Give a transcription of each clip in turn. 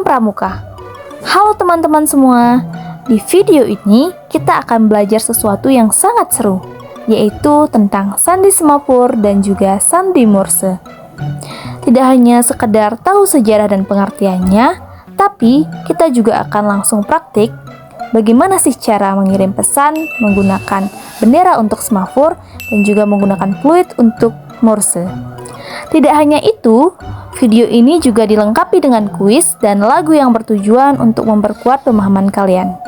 Pramuka. Halo teman-teman semua, di video ini kita akan belajar sesuatu yang sangat seru, yaitu tentang sandi semapur dan juga sandi Morse. Tidak hanya sekedar tahu sejarah dan pengertiannya, tapi kita juga akan langsung praktik bagaimana sih cara mengirim pesan menggunakan bendera untuk semafur dan juga menggunakan fluid untuk Morse. Tidak hanya itu, video ini juga dilengkapi dengan kuis dan lagu yang bertujuan untuk memperkuat pemahaman kalian.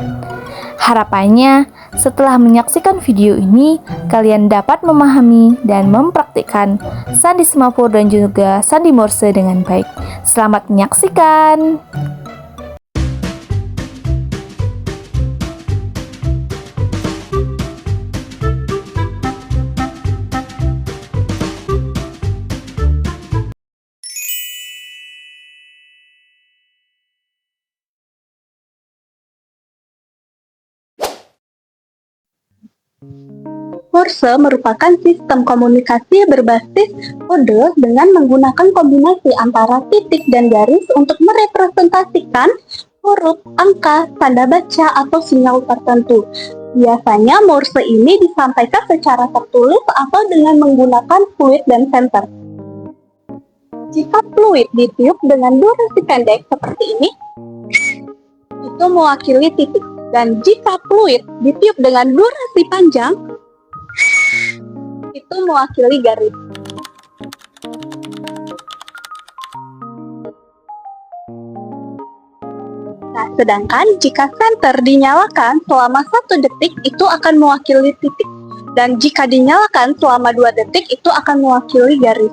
Harapannya, setelah menyaksikan video ini, kalian dapat memahami dan mempraktikkan sandi semapur dan juga sandi Morse dengan baik. Selamat menyaksikan! Morse merupakan sistem komunikasi berbasis kode dengan menggunakan kombinasi antara titik dan garis untuk merepresentasikan huruf, angka, tanda baca, atau sinyal tertentu. Biasanya Morse ini disampaikan secara tertulis atau dengan menggunakan fluid dan senter. Jika fluid ditiup dengan durasi pendek seperti ini, itu mewakili titik. Dan jika fluid ditiup dengan durasi panjang, itu mewakili garis. Nah, sedangkan jika senter dinyalakan selama 1 detik, itu akan mewakili titik. Dan jika dinyalakan selama 2 detik, itu akan mewakili garis.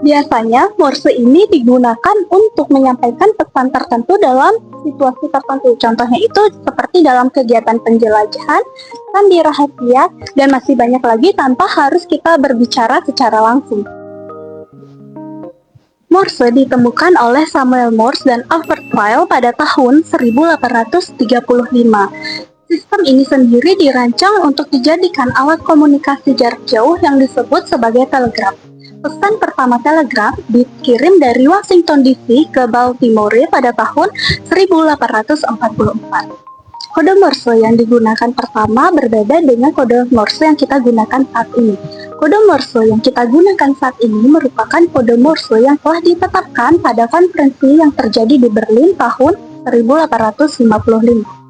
Biasanya, Morse ini digunakan untuk menyampaikan pesan tertentu dalam situasi tertentu. Contohnya itu seperti dalam kegiatan penjelajahan, sandi rahasia, dan masih banyak lagi tanpa harus kita berbicara secara langsung. Morse ditemukan oleh Samuel Morse dan Albert Weil pada tahun 1835. Sistem ini sendiri dirancang untuk dijadikan alat komunikasi jarak jauh yang disebut sebagai telegraf. Pesan pertama telegraf dikirim dari Washington DC ke Baltimore pada tahun 1844. Kode Morse yang digunakan pertama berbeda dengan kode Morse yang kita gunakan saat ini. Kode Morse yang kita gunakan saat ini merupakan kode Morse yang telah ditetapkan pada konferensi yang terjadi di Berlin tahun 1855.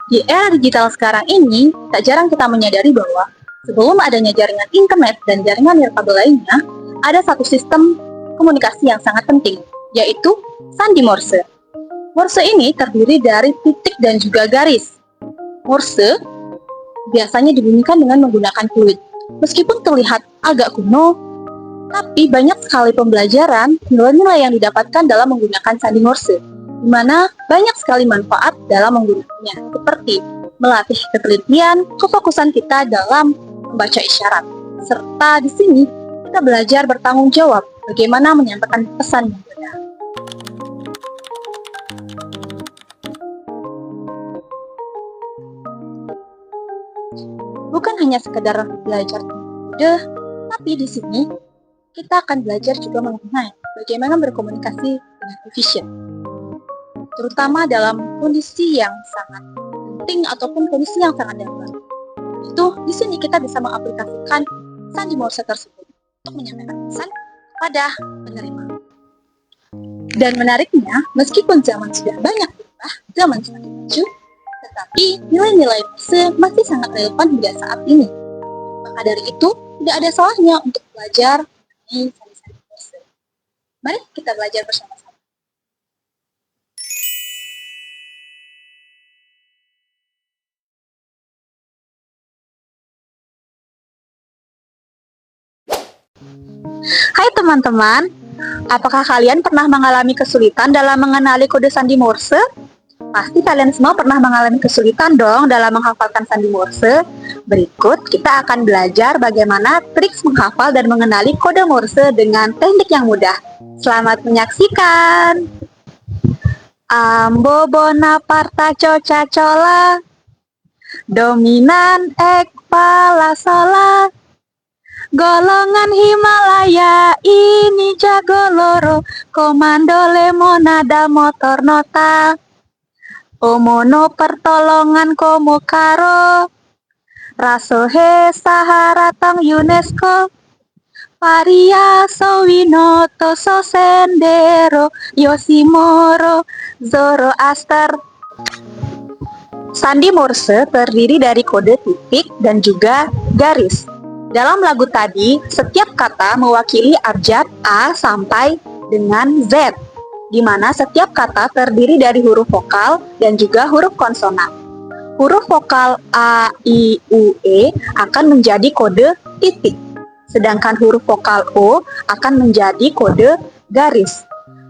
Di era digital sekarang ini, tak jarang kita menyadari bahwa sebelum adanya jaringan internet dan jaringan nirkabel lainnya, ada satu sistem komunikasi yang sangat penting, yaitu sandi Morse. Morse ini terdiri dari titik dan juga garis. Morse biasanya dibunyikan dengan menggunakan fluid. Meskipun terlihat agak kuno, tapi banyak sekali pembelajaran nilai-nilai yang didapatkan dalam menggunakan sandi Morse, di mana banyak sekali manfaat dalam menggunakannya, seperti melatih ketelitian, kefokusan kita dalam membaca isyarat, serta di sini kita belajar bertanggung jawab bagaimana menyampaikan pesan yang benar. Bukan hanya sekedar belajar kode, tapi di sini kita akan belajar juga mengenai bagaimana berkomunikasi dengan efisien, terutama dalam kondisi yang sangat penting ataupun kondisi yang sangat darurat. Itu di sini kita bisa mengaplikasikan sandi Morse tersebut untuk menyampaikan pesan pada penerima. Dan menariknya, meskipun zaman sudah banyak berubah, zaman semakin maju, tetapi nilai-nilai Morse masih sangat relevan hingga saat ini. Maka dari itu, tidak ada salahnya untuk belajar mengenai sandi-sandi Morse. Mari kita belajar bersama-sama. Hai teman-teman, apakah kalian pernah mengalami kesulitan dalam mengenali kode sandi Morse? Pasti kalian semua pernah mengalami kesulitan dong dalam menghafalkan sandi Morse. Berikut kita akan belajar bagaimana trik menghafal dan mengenali kode Morse dengan teknik yang mudah. Selamat menyaksikan! Ambo Bonaparta Coca Cola, dominan ek pala sola. Golongan Himalaya ini jago loro, komando lemonada motor nota. Omono pertolongan komo karo, rasohe saharatang UNESCO. Varia Sowinoto Sosendero Yoshimoro Zoroaster. Sandi Morse terdiri dari kode titik dan juga garis. Dalam lagu tadi, setiap kata mewakili abjad A sampai dengan Z, di mana setiap kata terdiri dari huruf vokal dan juga huruf konsonan. Huruf vokal A, I, U, E akan menjadi kode titik, sedangkan huruf vokal O akan menjadi kode garis.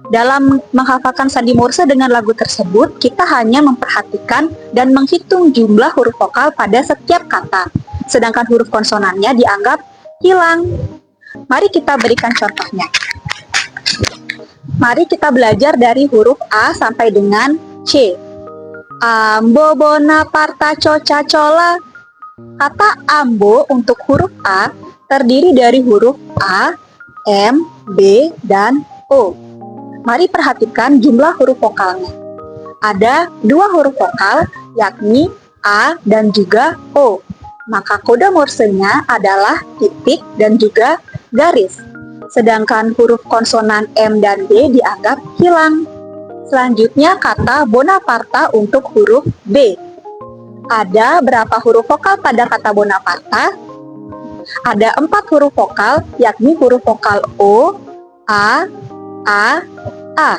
Dalam menghafalkan sandi Morse dengan lagu tersebut, kita hanya memperhatikan dan menghitung jumlah huruf vokal pada setiap kata, sedangkan huruf konsonannya dianggap hilang. Mari kita berikan contohnya. Mari kita belajar dari huruf A sampai dengan C. Ambo Bonaparta Coca Cola. Kata Ambo untuk huruf A terdiri dari huruf A, M, B, dan O. Mari perhatikan jumlah huruf vokalnya. Ada dua huruf vokal, yakni A dan juga O. Maka kode Morsenya adalah titik dan juga garis. Sedangkan huruf konsonan M dan B dianggap hilang. Selanjutnya kata Bonaparta untuk huruf B. Ada berapa huruf vokal pada kata Bonaparta? Ada 4 huruf vokal, yakni huruf vokal O, A, A.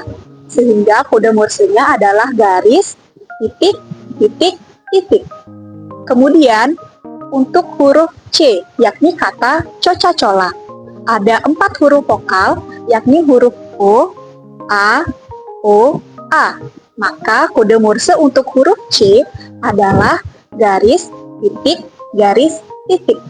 Sehingga kode Morsenya adalah garis, titik, titik, titik. Kemudian, untuk huruf C, yakni kata Coca Cola. Ada 4 huruf vokal, yakni huruf O, A, O, A. Maka kode Morse untuk huruf C adalah garis, titik, garis, titik.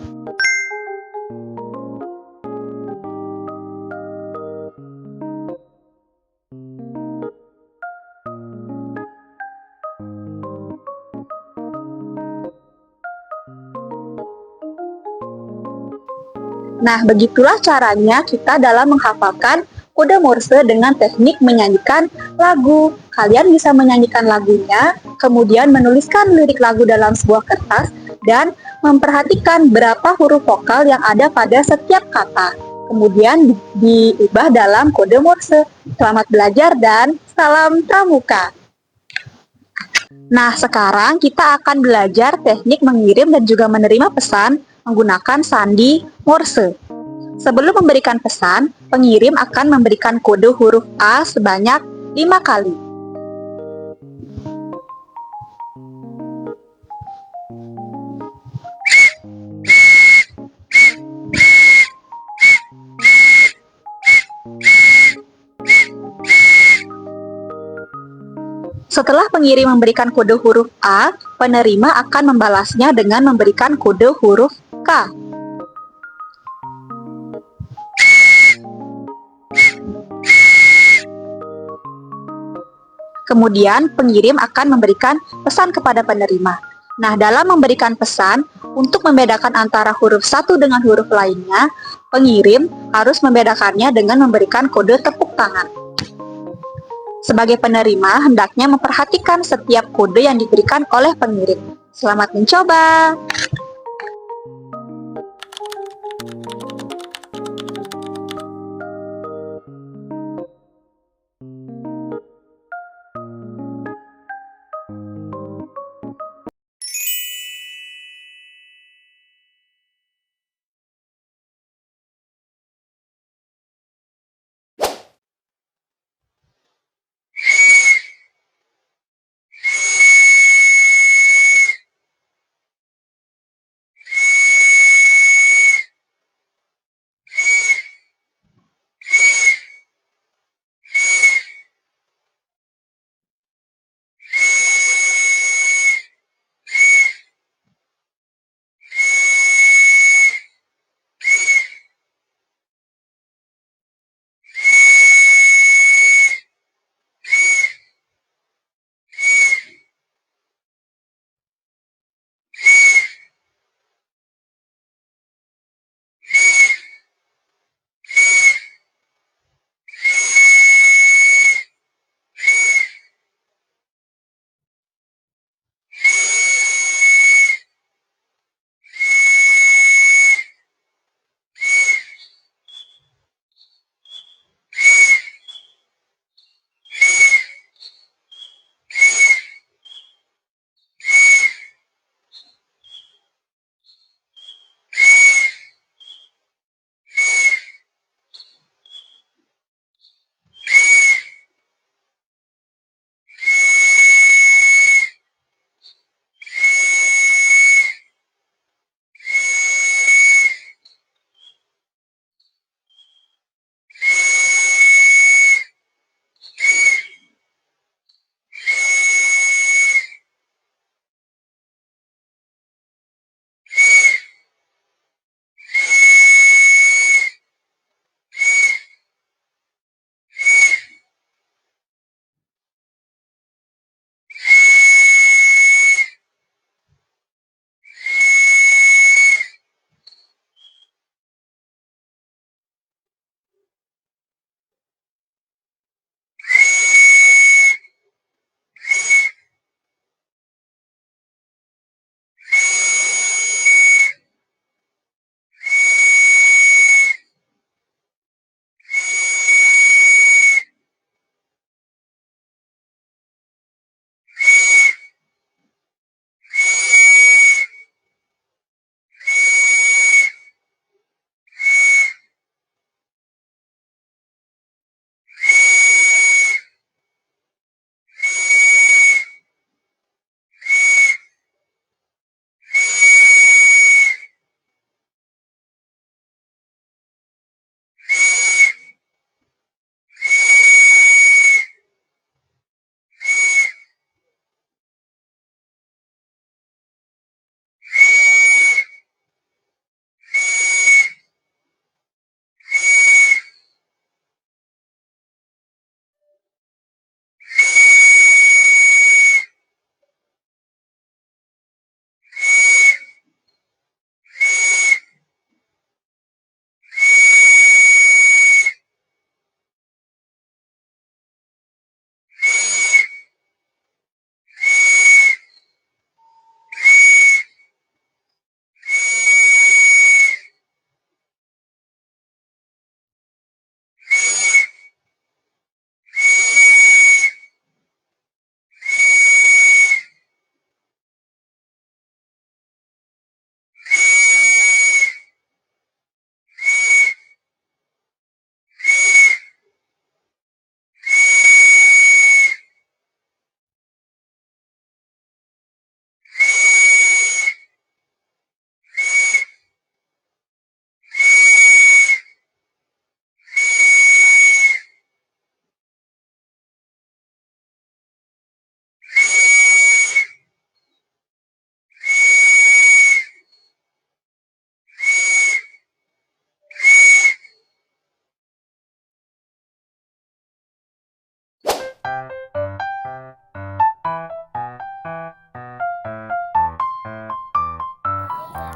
Nah, begitulah caranya kita dalam menghafalkan kode Morse dengan teknik menyanyikan lagu. Kalian bisa menyanyikan lagunya, kemudian menuliskan lirik lagu dalam sebuah kertas, dan memperhatikan berapa huruf vokal yang ada pada setiap kata. Kemudian diubah dalam kode Morse. Selamat belajar dan salam pramuka. Nah, sekarang kita akan belajar teknik mengirim dan juga menerima pesan menggunakan sandi Morse. Sebelum memberikan pesan, pengirim akan memberikan kode huruf A sebanyak 5 kali. Setelah pengirim memberikan kode huruf A, penerima akan membalasnya dengan memberikan kode huruf K. Kemudian, pengirim akan memberikan pesan kepada penerima. Nah, dalam memberikan pesan, untuk membedakan antara huruf satu dengan huruf lainnya, pengirim harus membedakannya dengan memberikan kode tepuk tangan. Sebagai penerima, hendaknya memperhatikan setiap kode yang diberikan oleh pengirim. Selamat mencoba!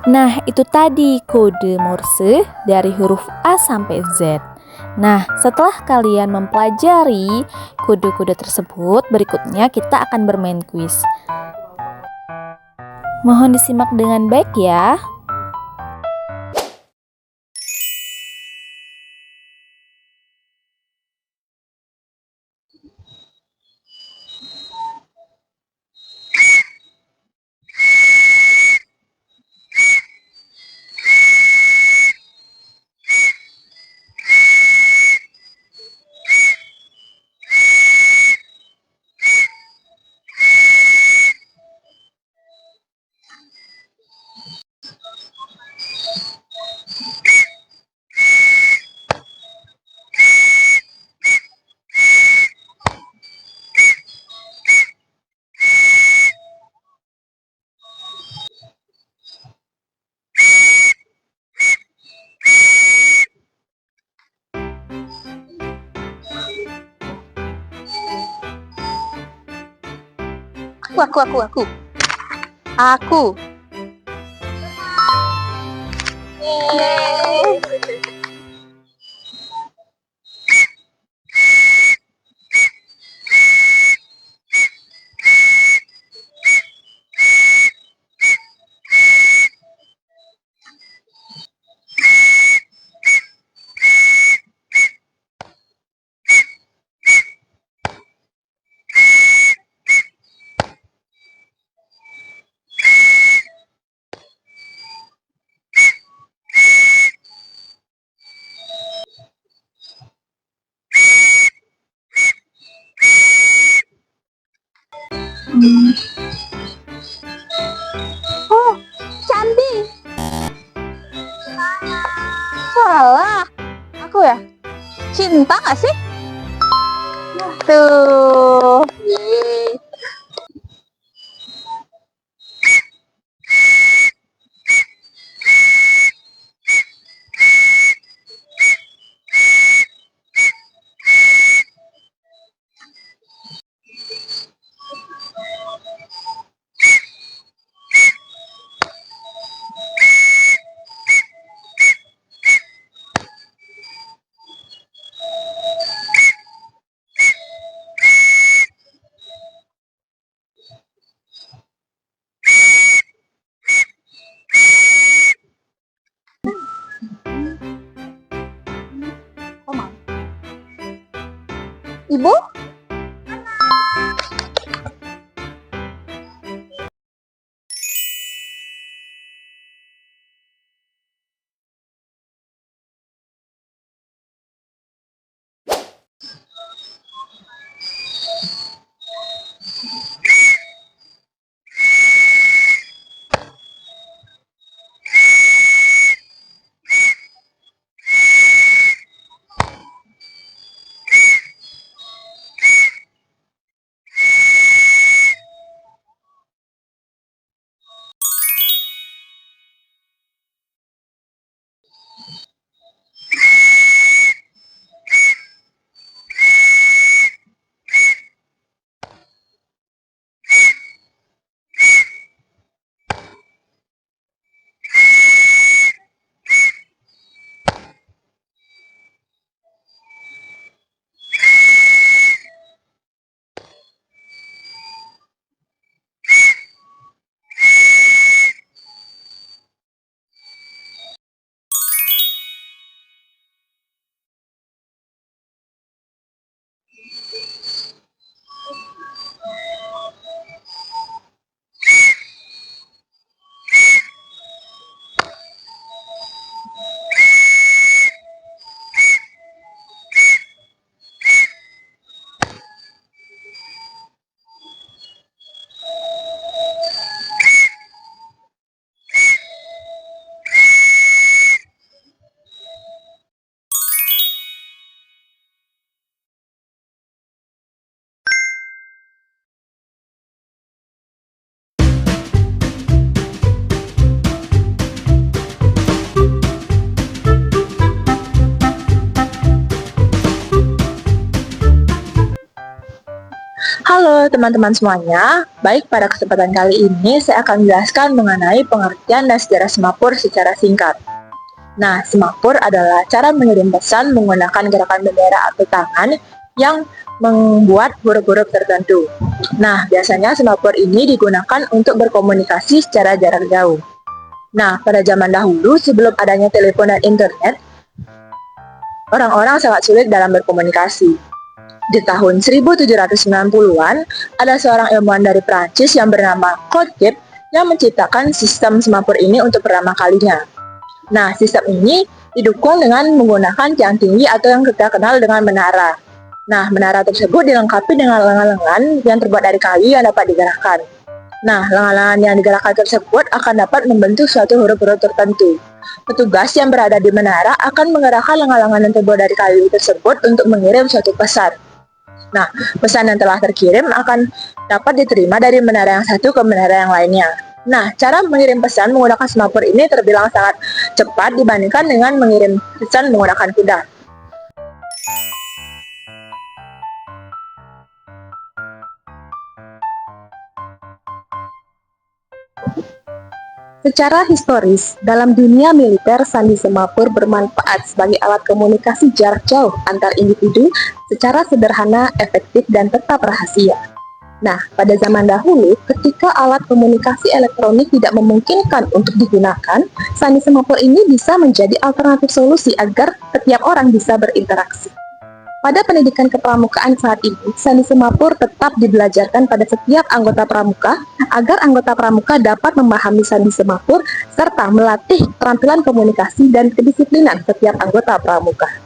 Nah, itu tadi kode Morse dari huruf A sampai Z. Nah, setelah kalian mempelajari kode-kode tersebut, berikutnya kita akan bermain kuis. Mohon disimak dengan baik ya. Aku. Aku. Yeay. Oh, candi. Salah. Aku ya? Cinta gak sih? Tuh. Yeay. Ibu? Halo teman-teman semuanya, baik pada kesempatan kali ini saya akan menjelaskan mengenai pengertian dan sejarah semapur secara singkat. Nah, semapur adalah cara mengirim pesan menggunakan gerakan bendera atau tangan yang membuat huruf-huruf tertentu. Nah, biasanya semapur ini digunakan untuk berkomunikasi secara jarak jauh. Nah, pada zaman dahulu sebelum adanya telepon dan internet, orang-orang sangat sulit dalam berkomunikasi. Di tahun 1790-an, ada seorang ilmuwan dari Prancis yang bernama Claude Gibb yang menciptakan sistem semapur ini untuk pertama kalinya. Nah, sistem ini didukung dengan menggunakan tiang tinggi atau yang kita kenal dengan menara. Nah, menara tersebut dilengkapi dengan lengan-lengan yang terbuat dari kayu yang dapat digerakkan. Nah, lengan-lengan yang digerakkan tersebut akan dapat membentuk suatu huruf-huruf tertentu. Petugas yang berada di menara akan menggerakkan lengan-lengan yang terbuat dari kayu tersebut untuk mengirim suatu pesan. Nah, pesan yang telah terkirim akan dapat diterima dari menara yang satu ke menara yang lainnya. Nah, cara mengirim pesan menggunakan semapur ini terbilang sangat cepat dibandingkan dengan mengirim pesan menggunakan kuda. Secara historis, dalam dunia militer, sandi semapur bermanfaat sebagai alat komunikasi jarak jauh antar individu secara sederhana, efektif, dan tetap rahasia. Nah, pada zaman dahulu, ketika alat komunikasi elektronik tidak memungkinkan untuk digunakan, sandi semapur ini bisa menjadi alternatif solusi agar setiap orang bisa berinteraksi. Pada pendidikan kepramukaan saat ini, sandi semapur tetap dibelajarkan pada setiap anggota pramuka agar anggota pramuka dapat memahami sandi semapur serta melatih keterampilan komunikasi dan kedisiplinan setiap anggota pramuka.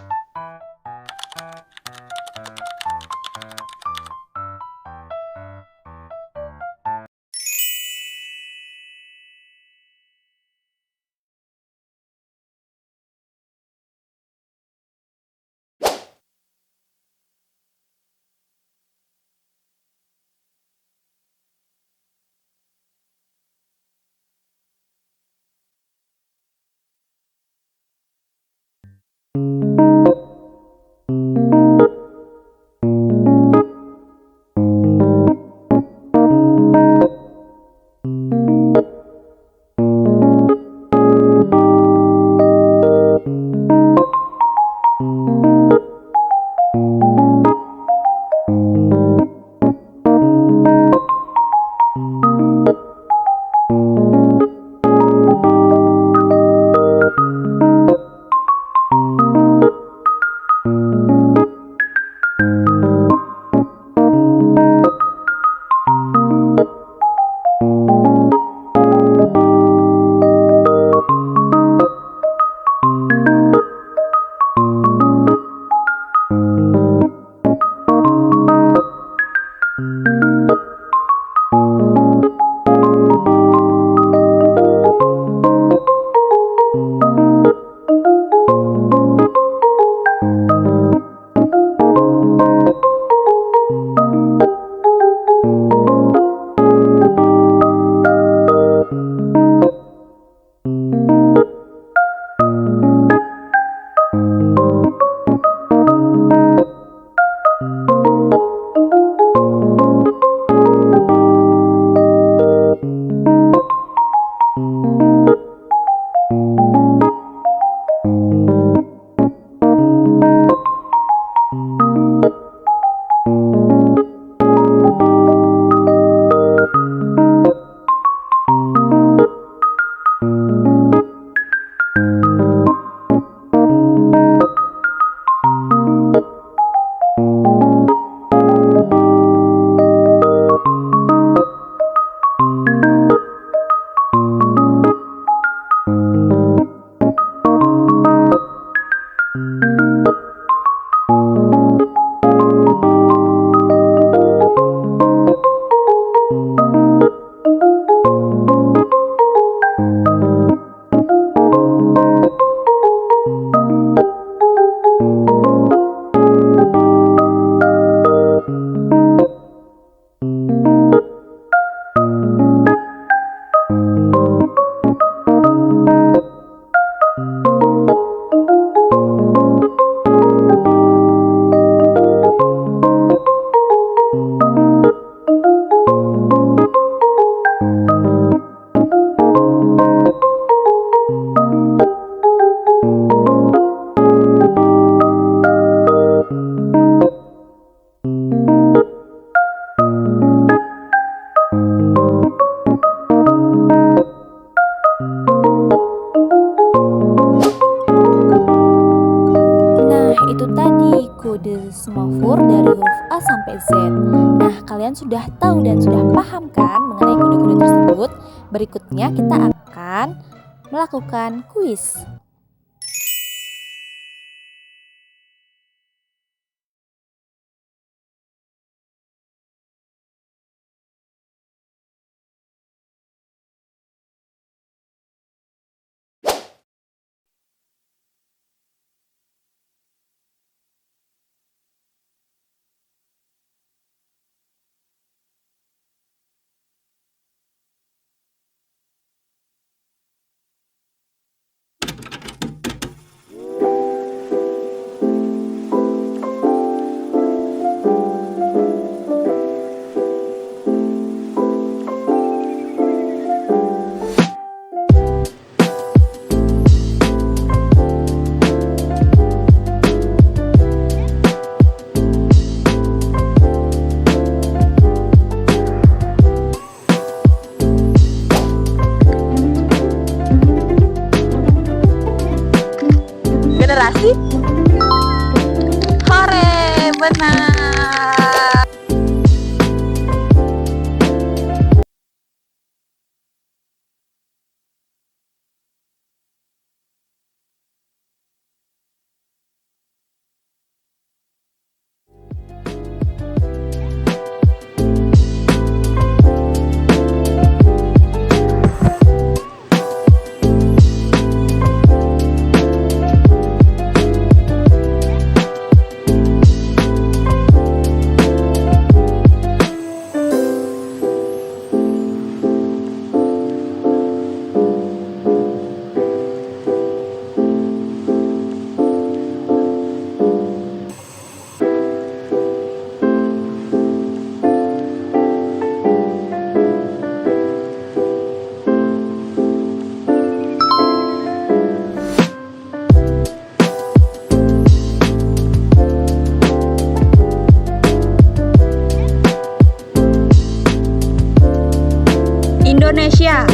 A sampai Z. Nah, kalian sudah tahu dan sudah paham kan mengenai kode-kode tersebut? Berikutnya kita akan melakukan kuis. Generasi? Hore, benar. Indonesia.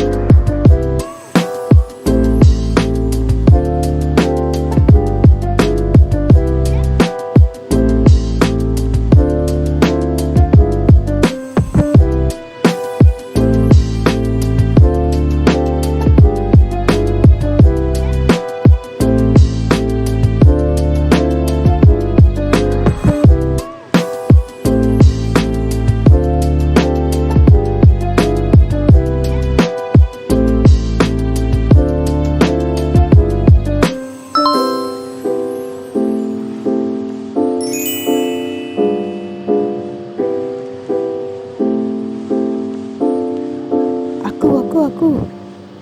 Aku.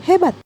Hebat.